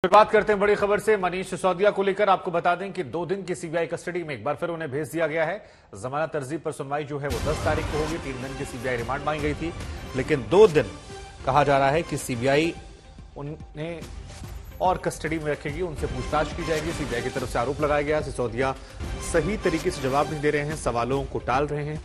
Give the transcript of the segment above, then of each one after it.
फिर बात करते हैं बड़ी खबर से। मनीष सिसोदिया को लेकर आपको बता दें कि 2 दिन की सीबीआई कस्टडी में एक बार फिर उन्हें भेज दिया गया है। जमानत अर्जी पर सुनवाई जो है वो 10 तारीख को होगी। 3 दिन की सीबीआई रिमांड मांगी गई थी, लेकिन 2 दिन कहा जा रहा है कि सीबीआई उन्हें और कस्टडी में रखेगी, उनसे पूछताछ की जाएगी। सीबीआई की तरफ से आरोप लगाया गया सिसोदिया सही तरीके से जवाब नहीं दे रहे हैं, सवालों को टाल रहे हैं।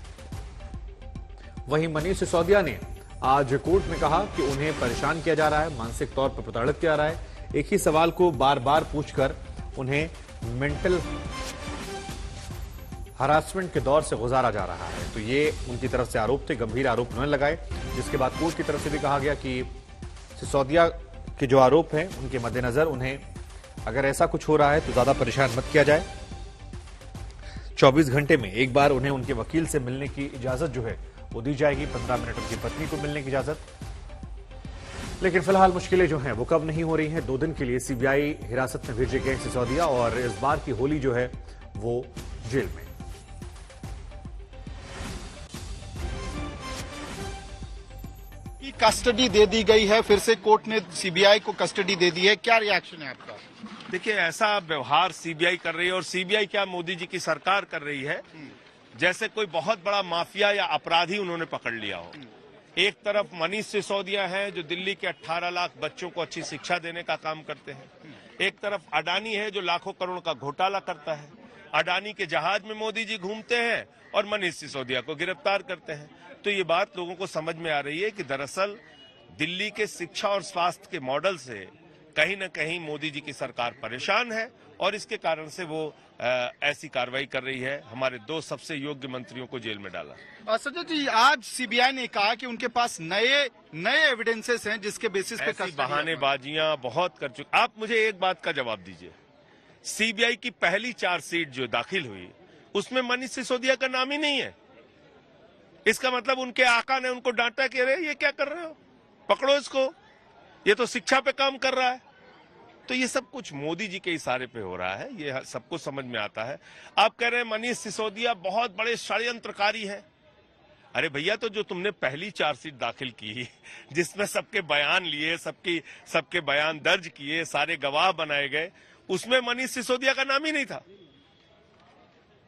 वहीं मनीष सिसोदिया ने आज कोर्ट में कहा कि उन्हें परेशान किया जा रहा है, मानसिक तौर पर प्रताड़ित किया जा रहा है। एक ही सवाल को बार बार पूछकर उन्हें मेंटल हरासमेंट के दौर से गुजारा जा रहा है। तो ये उनकी तरफ से आरोप थे, गंभीर आरोप उन्होंने लगाए, जिसके बाद कोर्ट की तरफ से भी कहा गया कि सिसोदिया के जो आरोप हैं उनके मद्देनजर उन्हें अगर ऐसा कुछ हो रहा है तो ज्यादा परेशान मत किया जाए। 24 घंटे में एक बार उन्हें उनके वकील से मिलने की इजाजत जो है वो दी जाएगी। 15 मिनट उनकी पत्नी को मिलने की इजाजत। लेकिन फिलहाल मुश्किलें जो हैं वो कब नहीं हो रही हैं। 2 दिन के लिए सीबीआई हिरासत में भेजे गए सिसोदिया और इस बार की होली जो है वो जेल में। की कस्टडी दे दी गई है, फिर से कोर्ट ने सीबीआई को कस्टडी दे दी है, क्या रिएक्शन है आपका? देखिए, ऐसा व्यवहार सीबीआई कर रही है, और सीबीआई क्या मोदी जी की सरकार कर रही है, जैसे कोई बहुत बड़ा माफिया या अपराधी उन्होंने पकड़ लिया हो। एक तरफ मनीष सिसोदिया है जो दिल्ली के 18 लाख बच्चों को अच्छी शिक्षा देने का काम करते हैं। एक तरफ अडानी है जो लाखों करोड़ का घोटाला करता है। अडानी के जहाज में मोदी जी घूमते हैं और मनीष सिसोदिया को गिरफ्तार करते हैं। तो ये बात लोगों को समझ में आ रही है कि दरअसल दिल्ली के शिक्षा और स्वास्थ्य के मॉडल से कहीं न कहीं मोदी जी की सरकार परेशान है, और इसके कारण से वो ऐसी कार्रवाई कर रही है। हमारे 2 सबसे योग्य मंत्रियों को जेल में डाला। संजय जी, आज सीबीआई ने कहा कि उनके पास नए एविडेंसेस हैं जिसके बेसिस पे ऐसी बहानेबाजियां बहुत कर चुके। आप मुझे एक बात का जवाब दीजिए, सीबीआई की पहली चार्जशीट जो दाखिल हुई उसमें मनीष सिसोदिया का नाम ही नहीं है। इसका मतलब उनके आका ने उनको डांटा कि अरे ये क्या कर रहे हो, पकड़ो इसको, ये तो शिक्षा पे काम कर रहा है। तो ये सब कुछ मोदी जी के इशारे पे हो रहा है, ये सबको समझ में आता है। आप कह रहे हैं मनीष सिसोदिया बहुत बड़े षड्यंत्रकारी हैं। अरे भैया, तो जो तुमने पहली चार्जशीट दाखिल की जिसमें सबके बयान लिए, सबके बयान दर्ज किए, सारे गवाह बनाए गए, उसमें मनीष सिसोदिया का नाम ही नहीं था।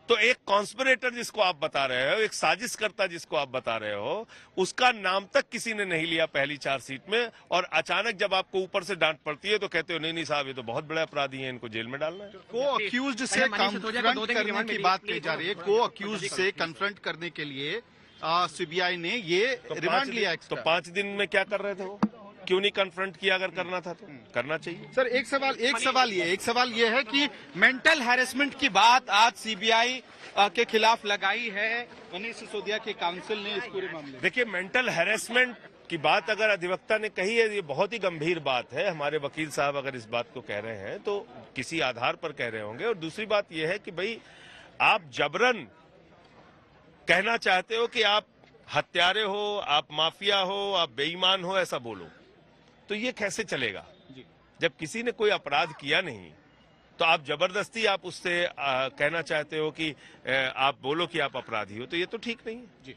तो एक कॉन्स्पिरेटर जिसको आप बता रहे हो, एक साजिशकर्ता जिसको आप बता रहे हो, उसका नाम तक किसी ने नहीं लिया पहली चार्जशीट में। और अचानक जब आपको ऊपर से डांट पड़ती है तो कहते हो नहीं नहीं साहब, ये तो बहुत बड़े अपराधी हैं, इनको जेल में डालना है। को अक्यूज्ड से कन्फ्रंट करने की बात कही जा रही है। को अक्यूज्ड से कन्फ्रंट करने के लिए सीबीआई ने ये रिमांड लिया। तो 5 दिन में क्या कर रहे थे वो? क्यों नहीं कन्फ्रंट किया? अगर करना था तो करना चाहिए। सर, एक सवाल ये है कि मेंटल हैरेसमेंट की बात आज सीबीआई के खिलाफ लगाई है मनीष सिसोदिया के काउंसिल ने इस पूरे मामले। देखिए, मेंटल हैरेसमेंट की बात अगर अधिवक्ता ने कही है, ये बहुत ही गंभीर बात है। हमारे वकील साहब अगर इस बात को कह रहे हैं तो किसी आधार पर कह रहे होंगे। और दूसरी बात यह है कि भाई, आप जबरन कहना चाहते हो कि आप हत्यारे हो, आप माफिया हो, आप बेईमान हो, ऐसा बोलो, तो ये कैसे चलेगा? जब किसी ने कोई अपराध किया नहीं तो आप जबरदस्ती आप उससे कहना चाहते हो कि आप बोलो कि आप अपराधी हो, तो ये तो ठीक नहीं है जी।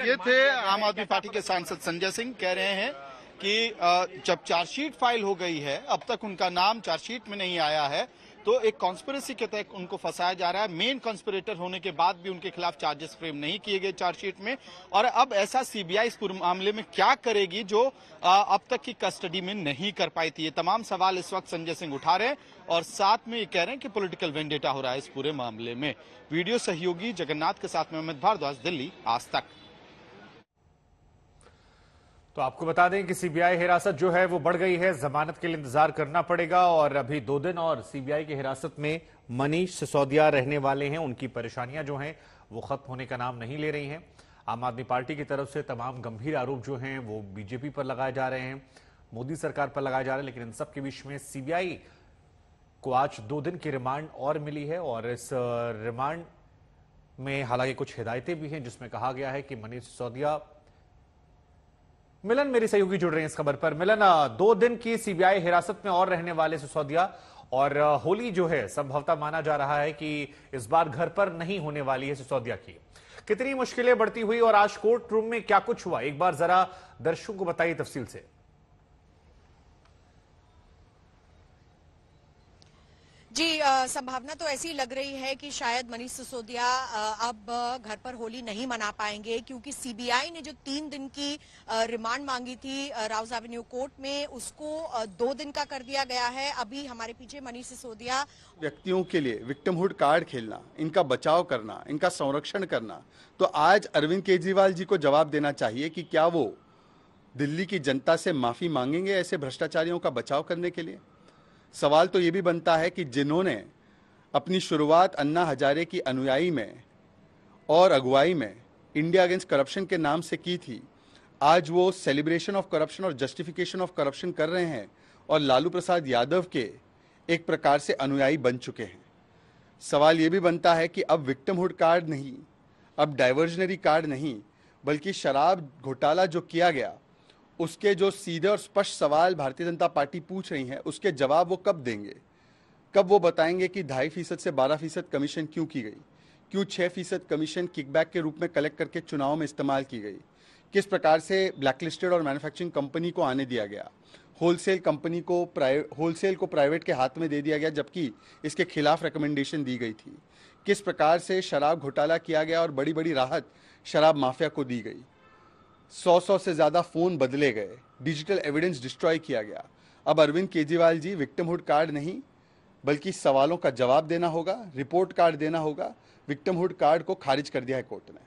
ये थे आम आदमी पार्टी के सांसद संजय सिंह, कह रहे हैं कि जब चार्जशीट फाइल हो गई है, अब तक उनका नाम चार्जशीट में नहीं आया है, तो एक कॉन्स्पिरेसी के तहत उनको फंसाया जा रहा है। मेन कॉन्स्पिरेटर होने के बाद भी उनके खिलाफ चार्जेस फ्रेम नहीं किए गए चार्जशीट में। और अब ऐसा सीबीआई इस पूरे मामले में क्या करेगी जो अब तक की कस्टडी में नहीं कर पाई थी? ये तमाम सवाल इस वक्त संजय सिंह उठा रहे हैं और साथ में ये कह रहे हैं कि पॉलिटिकल वेंडेटा हो रहा है इस पूरे मामले में। वीडियो सहयोगी जगन्नाथ के साथ में अमित भारद्वाज, दिल्ली, आज तक। तो आपको बता दें कि सीबीआई हिरासत जो है वो बढ़ गई है, जमानत के लिए इंतजार करना पड़ेगा। और अभी 2 दिन और सीबीआई की हिरासत में मनीष सिसोदिया रहने वाले हैं। उनकी परेशानियां जो हैं वो खत्म होने का नाम नहीं ले रही हैं। आम आदमी पार्टी की तरफ से तमाम गंभीर आरोप जो हैं वो बीजेपी पर लगाए जा रहे हैं, मोदी सरकार पर लगाए जा रहे हैं। लेकिन इन सब के बीच में सीबीआई को आज 2 दिन की रिमांड और मिली है, और इस रिमांड में हालांकि कुछ हिदायतें भी हैं जिसमें कहा गया है कि मनीष सिसोदिया। मिलन मेरी सहयोगी जुड़ रहे हैं इस खबर पर। मिलन, 2 दिन की सीबीआई हिरासत में और रहने वाले सिसोदिया, और होली जो है संभवतः माना जा रहा है कि इस बार घर पर नहीं होने वाली है सिसोदिया की। कितनी मुश्किलें बढ़ती हुई और आज कोर्ट रूम में क्या कुछ हुआ, एक बार जरा दर्शकों को बताइए तफसील से। जी, संभावना तो ऐसी लग रही है कि शायद मनीष सिसोदिया अब घर पर होली नहीं मना पाएंगे, क्योंकि सीबीआई ने जो 3 दिन की रिमांड मांगी थी राउज एवेन्यू कोर्ट में, उसको 2 दिन का कर दिया गया है। अभी हमारे पीछे मनीष सिसोदिया व्यक्तियों के लिए विक्टिमहुड कार्ड खेलना, इनका बचाव करना, इनका संरक्षण करना, तो आज अरविंद केजरीवाल जी को जवाब देना चाहिए कि क्या वो दिल्ली की जनता से माफी मांगेंगे ऐसे भ्रष्टाचारियों का बचाव करने के लिए। सवाल तो ये भी बनता है कि जिन्होंने अपनी शुरुआत अन्ना हजारे की अनुयायी में और अगुवाई में इंडिया अगेंस्ट करप्शन के नाम से की थी, आज वो सेलिब्रेशन ऑफ करप्शन और जस्टिफिकेशन ऑफ करप्शन कर रहे हैं और लालू प्रसाद यादव के एक प्रकार से अनुयायी बन चुके हैं। सवाल ये भी बनता है कि अब विक्टिमहुड कार्ड नहीं, अब डाइवर्जनरी कार्ड नहीं, बल्कि शराब घोटाला जो किया गया उसके जो सीधे और स्पष्ट सवाल भारतीय जनता पार्टी पूछ रही है, उसके जवाब वो कब देंगे। कब वो बताएंगे कि 2.5% से 12% कमीशन क्यों की गई, क्यों 6% कमीशन किकबैक के रूप में कलेक्ट करके चुनाव में इस्तेमाल की गई, किस प्रकार से ब्लैकलिस्टेड और मैन्युफैक्चरिंग कंपनी को आने दिया गया, होलसेल कंपनी को होलसेल को प्राइवेट के हाथ में दे दिया गया जबकि इसके खिलाफ रिकमेंडेशन दी गई थी, किस प्रकार से शराब घोटाला किया गया और बड़ी बड़ी राहत शराब माफिया को दी गई, 100 से ज्यादा फोन बदले गए, डिजिटल एविडेंस डिस्ट्रॉय किया गया। अब अरविंद केजरीवाल जी विक्टिमहुड कार्ड नहीं बल्कि सवालों का जवाब देना होगा, रिपोर्ट कार्ड देना होगा। विक्टिमहुड कार्ड को खारिज कर दिया है कोर्ट ने।